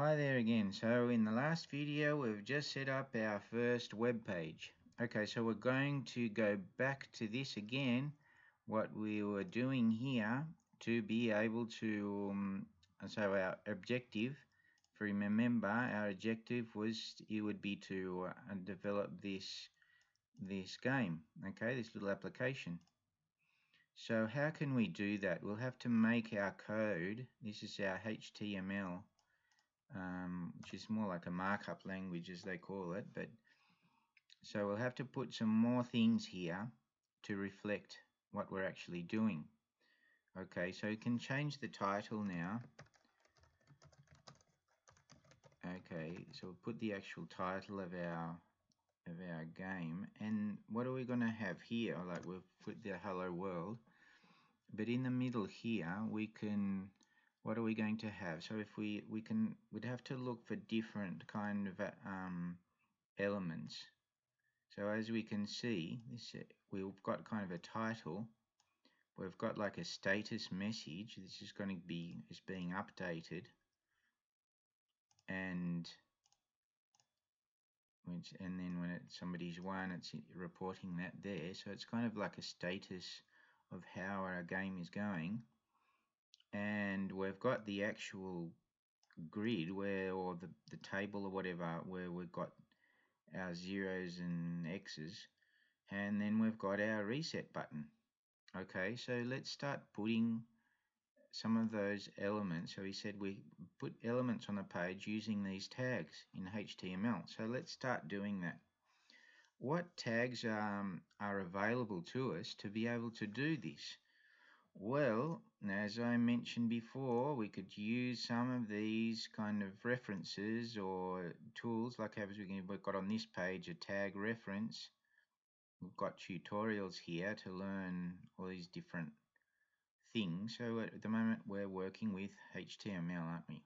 Hi there again. So in the last video we've just set up our first web page. Okay, so we're going to go back to this again, what we were doing here to be able to, so our objective, if you remember, our objective was it would be to develop this game, okay, this little application. So how can we do that? We'll have to make our code. This is our HTML. Which is more like a markup language as they call it, but so we'll have to put some more things here to reflect what we're actually doing. Okay, so you can change the title now. Okay, so we'll put the actual title of our game, and what are we going to have here? Like we've put the hello world, but in the middle here we can, what are we going to have? So if we'd have to look for different kind of elements. So as we can see, we've got kind of a title. We've got like a status message. This is going to be being updated, and then when somebody's won, it's reporting that there. So it's kind of like a status of how our game is going. And we've got the actual grid or the table or whatever, where we've got our zeros and x's, and then we've got our reset button. Okay, so let's start putting some of those elements. So he said we put elements on the page using these tags in HTML. So let's start doing that. What tags are available to us to be able to do this? Well, as I mentioned before, we could use some of these kind of references or tools, like as we've got on this page a tag reference. We've got tutorials here to learn all these different things. So at the moment we're working with HTML, aren't we?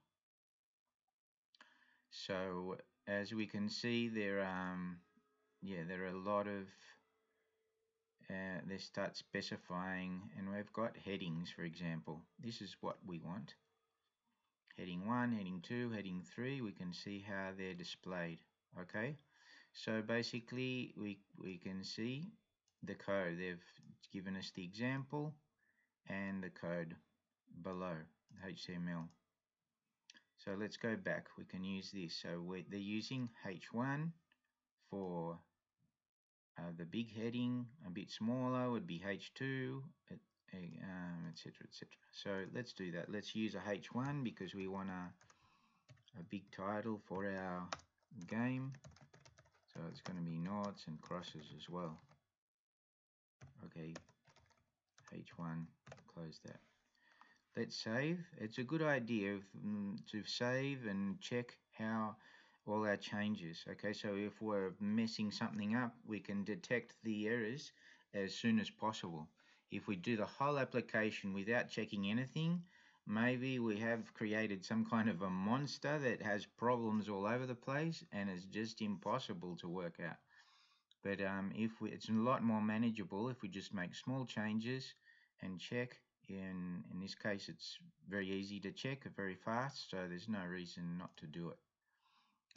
So as we can see, there are a lot of they start specifying, and we've got headings, for example. This is what we want. Heading 1, heading 2, heading 3, we can see how they're displayed. Okay, so basically we can see the code. They've given us the example and the code below HTML. So let's go back. We can use this. So they're using H1 for the big heading. A bit smaller would be H2, etc., etc. So let's do that. Let's use a H1 because we want a big title for our game. So it's going to be noughts and crosses as well. Okay, H1, close that. Let's save. It's a good idea to save and check how all our changes. Okay, so if we're messing something up, we can detect the errors as soon as possible. If we do the whole application without checking anything, maybe we have created some kind of a monster that has problems all over the place and it's just impossible to work out. But it's a lot more manageable if we just make small changes and check. In this case, it's very easy to check, very fast, so there's no reason not to do it.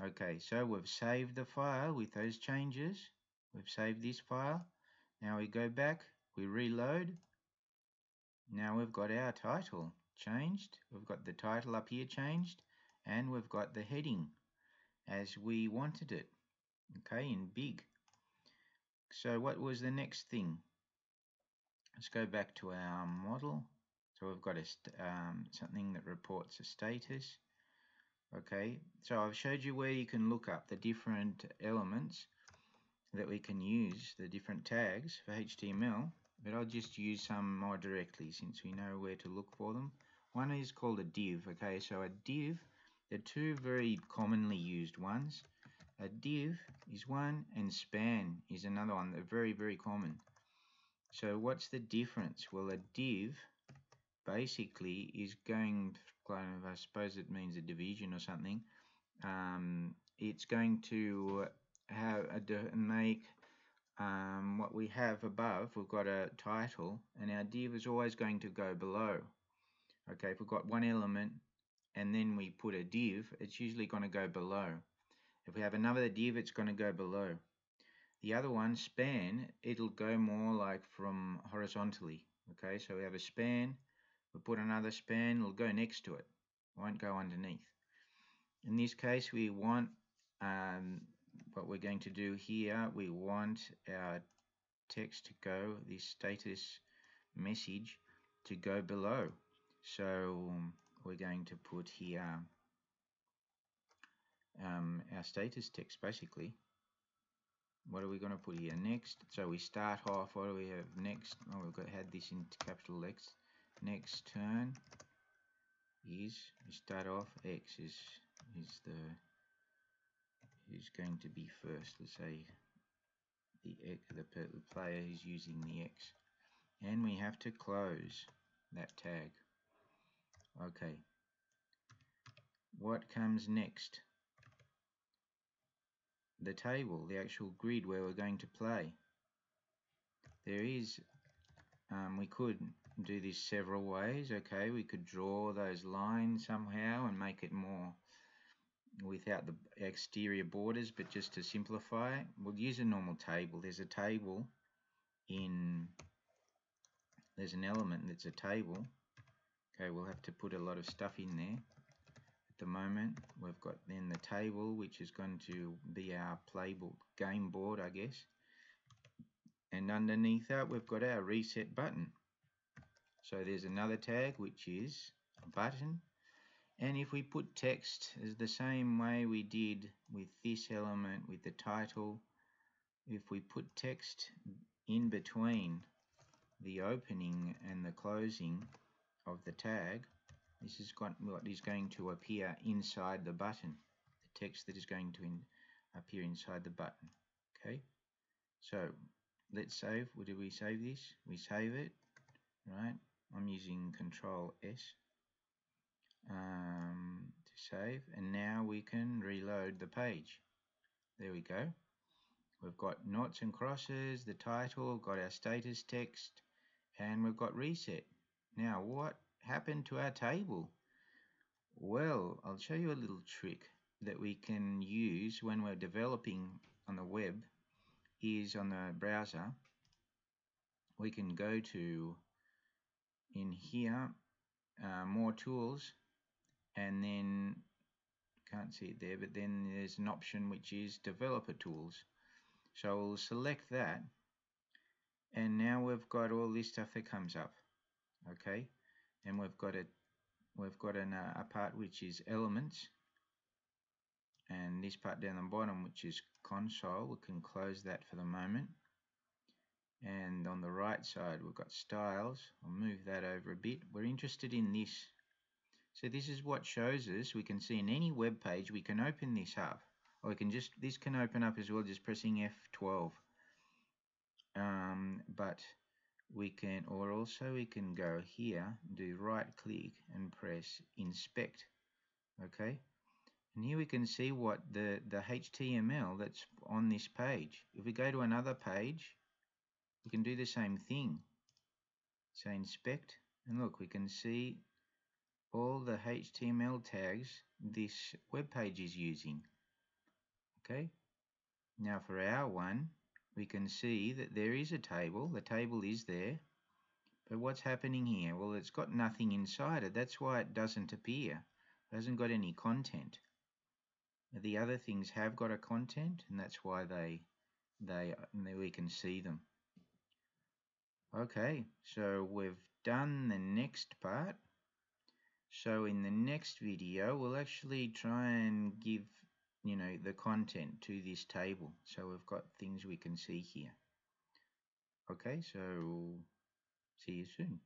Okay, so we've saved the file with those changes. We've saved this file. Now we go back, we reload. Now we've got our title changed. We've got the title up here changed, and we've got the heading as we wanted it, okay, in big. So what was the next thing? Let's go back to our model. So we've got something that reports a status. Okay, so I've showed you where you can look up the different elements that we can use, the different tags for HTML, but I'll just use some more directly since we know where to look for them. One is called a div. Okay, so a div, there are two very commonly used ones. A div is one and span is another one. They're very, very common. So what's the difference? Well, a div basically is going kind of, I suppose it means a division or something. It's going to make what we have above. We've got a title, and our div is always going to go below. Okay, if we've got one element and then we put a div, it's usually going to go below. If we have another div, it's going to go below. The other one, span, it'll go more like from horizontally. Okay, so we have a span, we put another span, it'll go next to it, won't go underneath. In this case, we want what we're going to do here, we want our text to go, this status message to go below. So we're going to put here our status text basically. What are we going to put here? Next. So we start off, what do we have next? Oh, we've had this in capital X. Next turn is, we start off, X is going to be first. Let's say the player is using the X. And we have to close that tag. Okay. What comes next? The table, the actual grid where we're going to play. There is, we could do this several ways. Okay, we could draw those lines somehow and make it more without the exterior borders, but just to simplify, we'll use a normal table. There's a table in, there's an element that's a table. Okay, we'll have to put a lot of stuff in there. At the moment, we've got then the table, which is going to be our playbook game board, I guess. And underneath that, we've got our reset button. So there's another tag, which is a button. And if we put text, is the same way we did with this element, with the title. If we put text in between the opening and the closing of the tag, this is what is going to appear inside the button, the text that is going to appear inside the button. Okay, so let's save. Do we save this? We save it, right? I'm using Control S to save, and now we can reload the page. There we go. We've got noughts and crosses, the title, got our status text, and we've got reset. Now what happened to our table? Well, I'll show you a little trick that we can use when we're developing on the web. Is on the browser, we can go to, in here, more tools, and then, can't see it there, but then there's an option which is developer tools. So we'll select that, and now we've got all this stuff that comes up. Okay, and we've got a part which is elements, and this part down the bottom which is console. We can close that for the moment. And on the right side we've got styles. I'll move that over a bit. We're interested in this. So this is what shows us, we can see in any web page, we can open this up, or we can just, this can open up as well just pressing F12. But we can, or also we can go here, do right click and press inspect. Okay, and here we can see what the HTML that's on this page. If we go to another page, we can do the same thing. Say inspect, and look, we can see all the HTML tags this web page is using. Okay, now for our one, we can see that there is a table. The table is there, but what's happening here? Well, it's got nothing inside it. That's why it doesn't appear. It hasn't got any content. The other things have got a content, and that's why we can see them. Okay, so we've done the next part. So in the next video, we'll actually try and give, the content to this table. So we've got things we can see here. Okay, so see you soon.